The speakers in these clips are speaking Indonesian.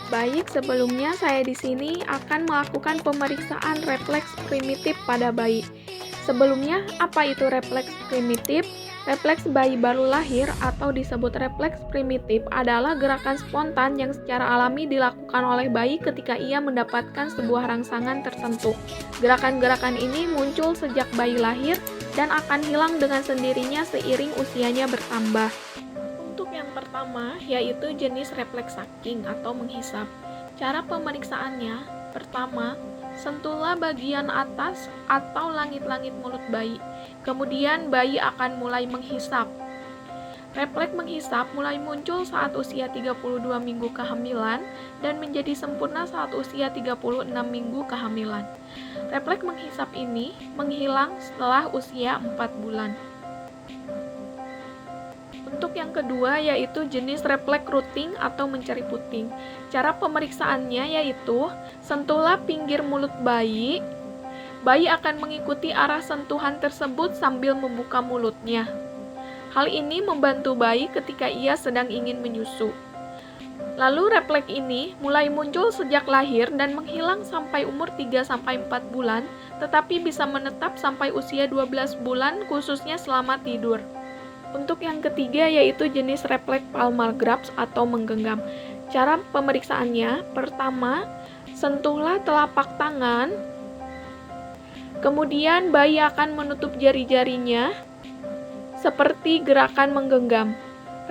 Baik, sebelumnya saya di sini akan melakukan pemeriksaan refleks primitif pada bayi. Sebelumnya, apa itu refleks primitif? Refleks bayi baru lahir atau disebut refleks primitif adalah gerakan spontan yang secara alami dilakukan oleh bayi ketika ia mendapatkan sebuah rangsangan tertentu. Gerakan-gerakan ini muncul sejak bayi lahir dan akan hilang dengan sendirinya seiring usianya bertambah. Untuk yang pertama, yaitu jenis refleks sucking atau menghisap. Cara pemeriksaannya, pertama, sentuhlah bagian atas atau langit-langit mulut bayi. Kemudian bayi akan mulai menghisap. Refleks menghisap mulai muncul saat usia 32 minggu kehamilan dan menjadi sempurna saat usia 36 minggu kehamilan. Refleks menghisap ini menghilang setelah usia 4 bulan. Untuk yang kedua yaitu jenis refleks rooting atau mencari puting. Cara pemeriksaannya yaitu sentuhlah pinggir mulut bayi. Bayi akan mengikuti arah sentuhan tersebut sambil membuka mulutnya. Hal ini membantu bayi ketika ia sedang ingin menyusu. Lalu refleks ini mulai muncul sejak lahir dan menghilang sampai umur 3-4 bulan, tetapi bisa menetap sampai usia 12 bulan khususnya selama tidur. Untuk yang ketiga yaitu jenis refleks palmar grasp atau menggenggam. Cara pemeriksaannya, pertama, sentuhlah telapak tangan, kemudian bayi akan menutup jari-jarinya seperti gerakan menggenggam.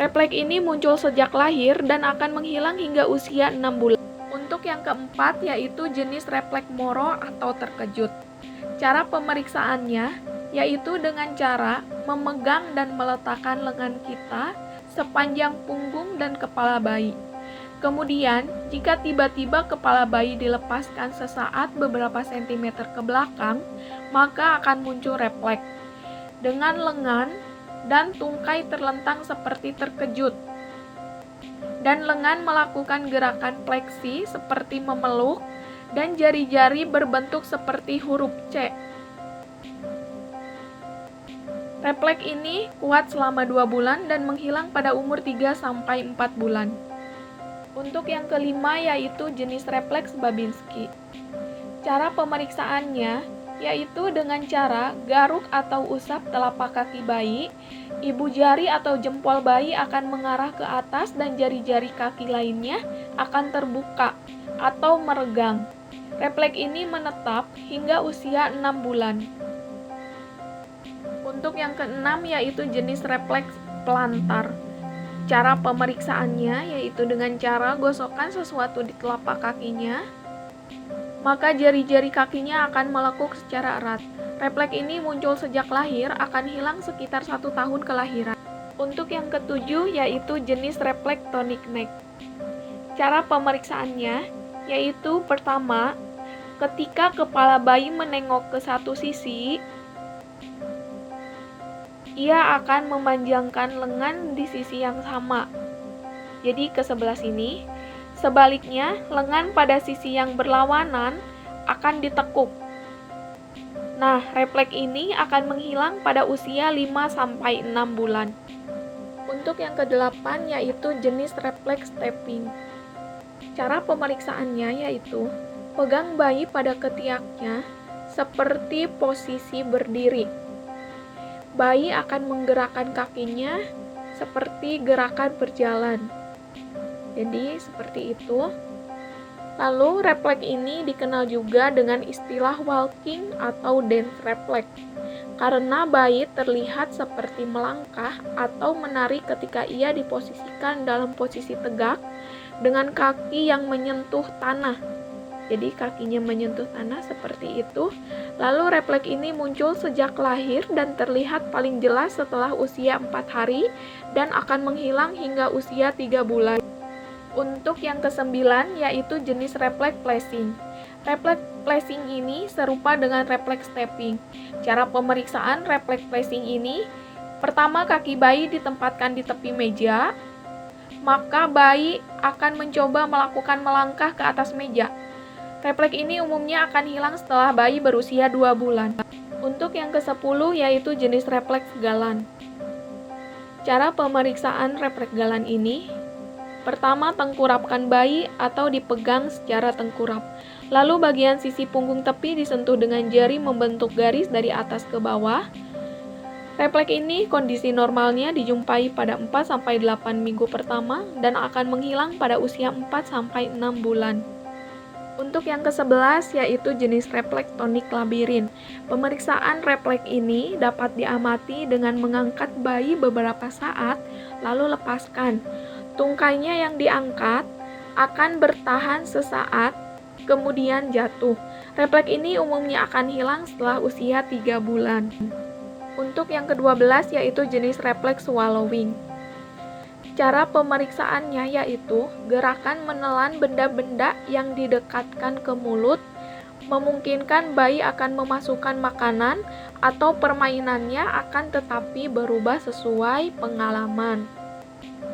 Refleks ini muncul sejak lahir dan akan menghilang hingga usia 6 bulan. Untuk yang keempat yaitu jenis refleks moro atau terkejut. Cara pemeriksaannya yaitu dengan cara memegang dan meletakkan lengan kita sepanjang punggung dan kepala bayi. Kemudian, jika tiba-tiba kepala bayi dilepaskan sesaat beberapa sentimeter ke belakang, maka akan muncul refleks. Dengan lengan dan tungkai terlentang seperti terkejut. Dan lengan melakukan gerakan fleksi seperti memeluk dan jari-jari berbentuk seperti huruf C. Refleks ini kuat selama 2 bulan dan menghilang pada umur 3-4 bulan. Untuk yang kelima yaitu jenis refleks Babinski. Cara pemeriksaannya yaitu dengan cara garuk atau usap telapak kaki bayi. Ibu jari atau jempol bayi akan mengarah ke atas dan jari-jari kaki lainnya akan terbuka atau meregang. Refleks ini menetap hingga usia 6 bulan. Untuk yang keenam yaitu jenis refleks plantar. Cara pemeriksaannya yaitu dengan cara gosokkan sesuatu di telapak kakinya, maka jari-jari kakinya akan melekuk secara erat. Refleks ini muncul sejak lahir, akan hilang sekitar 1 tahun kelahiran. Untuk yang ketujuh yaitu jenis refleks tonic neck. Cara pemeriksaannya yaitu pertama, ketika kepala bayi menengok ke satu sisi, ia akan memanjangkan lengan di sisi yang sama, jadi ke sebelah sini. Sebaliknya, lengan pada sisi yang berlawanan akan ditekuk. Nah, refleks ini akan menghilang pada usia 5-6 bulan. Untuk yang kedelapan yaitu jenis refleks tapping. Cara pemeriksaannya yaitu pegang bayi pada ketiaknya seperti posisi berdiri. Bayi akan menggerakkan kakinya seperti gerakan berjalan. Jadi seperti itu. Lalu refleks ini dikenal juga dengan istilah walking atau dance reflex. Karena bayi terlihat seperti melangkah atau menari ketika ia diposisikan dalam posisi tegak dengan kaki yang menyentuh tanah. Jadi kakinya menyentuh tanah seperti itu. Lalu refleks ini muncul sejak lahir dan terlihat paling jelas setelah usia 4 hari dan akan menghilang hingga usia 3 bulan. Untuk yang kesembilan yaitu jenis refleks flashing. Refleks flashing ini serupa dengan refleks tapping. Cara pemeriksaan refleks flashing ini, pertama kaki bayi ditempatkan di tepi meja, maka bayi akan mencoba melakukan melangkah ke atas meja. Refleks ini umumnya akan hilang setelah bayi berusia 2 bulan. Untuk yang ke-10 yaitu jenis refleks galan. Cara pemeriksaan refleks galan ini, Pertama, tengkurapkan bayi atau dipegang secara tengkurap. Lalu bagian sisi punggung tepi disentuh dengan jari membentuk garis dari atas ke bawah. Refleks ini kondisi normalnya dijumpai pada 4-8 minggu pertama dan akan menghilang pada usia 4-6 bulan. Untuk yang ke-11 yaitu jenis refleks tonik labirin. Pemeriksaan refleks ini dapat diamati dengan mengangkat bayi beberapa saat lalu lepaskan. Tungkainya yang diangkat akan bertahan sesaat, kemudian jatuh. Refleks ini umumnya akan hilang setelah usia 3 bulan. Untuk yang ke-12 yaitu jenis refleks swallowing. Cara pemeriksaannya yaitu gerakan menelan benda-benda yang didekatkan ke mulut, memungkinkan bayi akan memasukkan makanan atau permainannya akan tetapi berubah sesuai pengalaman.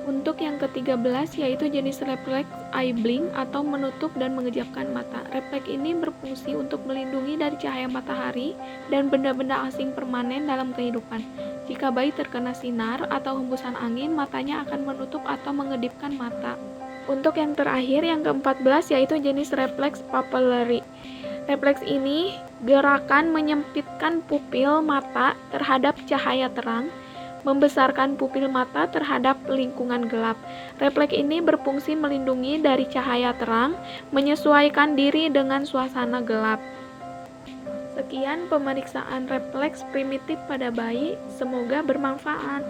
Untuk yang ke-13 yaitu jenis refleks eye blink atau menutup dan mengejapkan mata. Refleks ini berfungsi untuk melindungi dari cahaya matahari dan benda-benda asing permanen dalam kehidupan. Jika bayi terkena sinar atau hembusan angin, matanya akan menutup atau mengedipkan mata. Untuk yang terakhir, yang ke-14 yaitu jenis refleks papillary. Refleks ini gerakan menyempitkan pupil mata terhadap cahaya terang, membesarkan pupil mata terhadap lingkungan gelap. Refleks ini berfungsi melindungi dari cahaya terang, menyesuaikan diri dengan suasana gelap. Sekian pemeriksaan refleks primitif pada bayi, semoga bermanfaat.